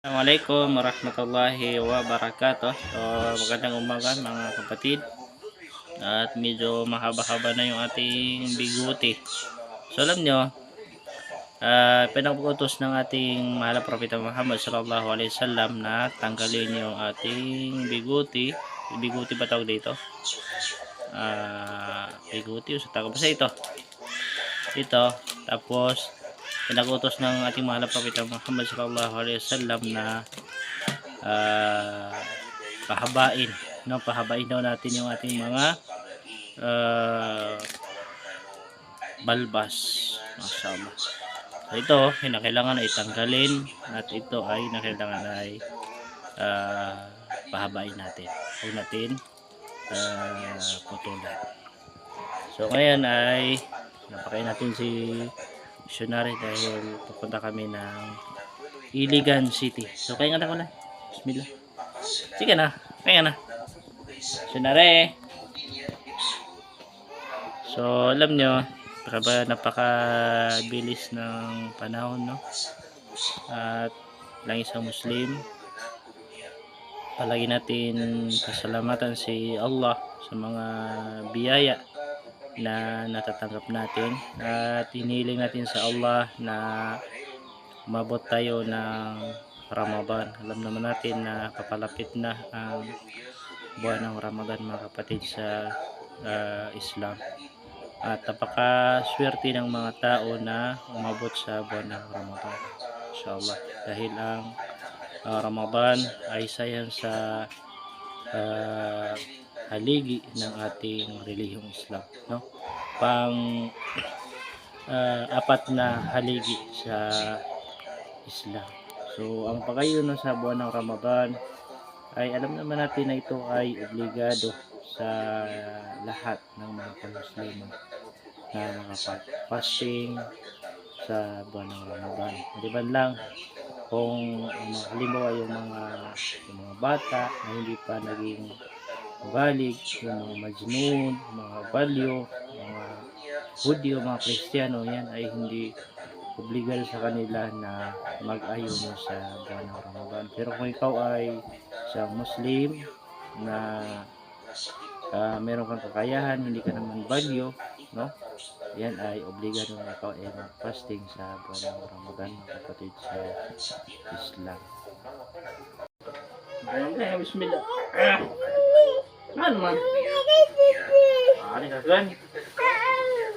Assalamualaikum warahmatullahi wabarakatuh. So, magandang umaga mga kapatid. At medyo mahaba-haba na yung ating biguti. So alam nyo, pinag-utos ng ating mahal na Propeta Muhammad sallallahu alaihi wasallam na tanggalin yung ating biguti. Biguti ba tawag dito? Biguti o sa taga. Basta ito. Ito. Tapos pinag-utos ng ating mahal na Propeta Muhammad sallallahu alaihi wasallam na pahabain, no? Pahabain daw natin yung ating mga balbas. Masyaallah. So ito, kinakailangan ay tanggalin at ito ay kinakailangan ay pahabain natin. Huwag natin putulan. So ngayon ay napakain natin si missionary dahil pupunta kami ng Iligan City. So kaya nga na ko na. Bismillah. Sige na. Kaya na. Missionary. So alam nyo, napakabilis ng panahon, no? At lang isang Muslim, palagi natin pasalamatan si Allah sa mga biyaya na natatanggap natin at hinihiling natin sa Allah na umabot tayo ng Ramadan. Alam naman natin na papalapit na ang buwan ng Ramadan mga kapatid sa Islam. At napakaswerte ng mga tao na umabot sa buwan ng Ramadan. Inshallah. Dahil ang Ramadan ay sayang sa haligi ng ating relihiyong Islam, no? Apat na haligi sa Islam. So ang pagayuno sa buwan ng Ramadan ay alam naman natin na ito ay obligado sa lahat ng mga Muslim na makapag-fasting sa buwan ng Ramadan. Maliban lang kung halimbawa yung mga bata na hindi pa naging balig, yung mga majnun, mga balyo, mga Hudyo, mga Kristiyano, yan ay hindi obligado sa kanila na mag-ayuno sa buwan ng Ramadan. Pero kung ikaw ay isang Muslim na meron kang kakayahan, hindi ka naman balyo, no? Yan ay obligado na ikaw ay mag-fasting sa buwan ng Ramadan, mga kapatid sa Islam. Ayun, bismillah. Ano man? Ano ka kan?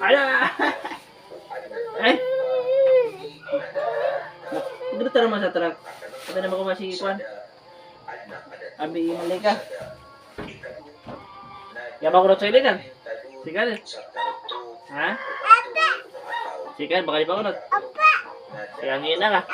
Ala! Eh? Dito naman sa truck. Ito naman ko masikikuan. Abi malay ka. Yaman ko na sa iligan. Sigan. Ha? Sigan, baka di ba ko na? Sigan na ka.